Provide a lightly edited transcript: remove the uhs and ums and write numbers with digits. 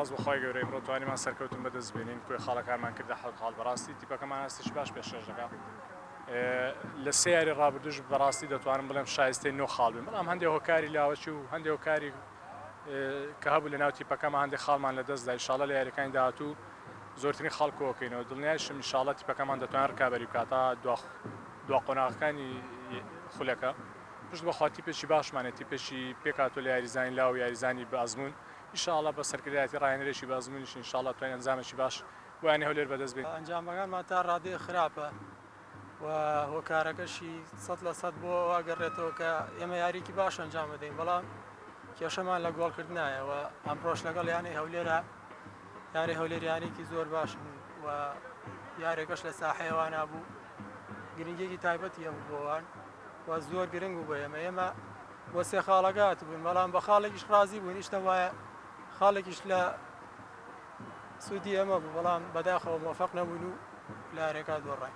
سپاس بخوای گەورەی ئەمڕۆ توانیمان سەرکەوتن بەدەست بێنین کوێ خاڵەکانمان کردە خاڵ بەڕاستی تیپەکەمان هەستێکی باش پێشکەش دەکات لە سێ یاری ڕابردووش بەڕاستی دەتوانم بڵێم شایستەی نۆ خاڵ بێن بەڵام هەندێک هۆکاری لاوەچی و هەندێک هۆکاری کە هەبوو لە ناو تیپەکەمان هەندێک خاڵمان لەدەستدا ئینشاڵڵا لە یاریەکانی داهاتوو زۆرترین خاڵ کۆکەینەوە دڵنیایشم ئینشاڵڵا تیپەکەمان دەتوانێت ڕکابەری بکاتە دوا قۆناغەکانی خولەکە پشت بەخوا تیپێکی باشمانێت تیپێکی پێکاتۆ لە یاریزانی لاو و یاریزانی بە ئەزمون ئینشاڵڵا بە سەرکردایەتی ڕاهێنەرێکی بە ئەزمونیش ئینشاڵڵا توانین ئەنجامێکی باش وانێ هەولێر بەدەست بێت ئەنجامەکانمان تا ڕادەیە خراپە و هۆکارەکەشی 100% بۆ واگەڕێتەوە کە ئێمە یاریکی باش ئەنجام بدەین بەڵام کێشەمان لە گۆڵکردنایە و ئەمڕۆژ لەگەڵ یانەی هەولێرە یاری هەولێریانێکی زۆر باش و یارێکەش لە ساحەیەوان بوو گرنگێکی تایبەتی هەبوو بۆوان و زۆر گرنگ بوو بە ئێمە بۆ سێ خاڵەکات بوون بەڵام بە خاڵێکیش ڕازی بوون هیچ وایە خاڵێکیش لە سوودی ئەمە بوو بەڵام بەداخەوە مۆفەق نەبوون و لە یارێکا دۆڕای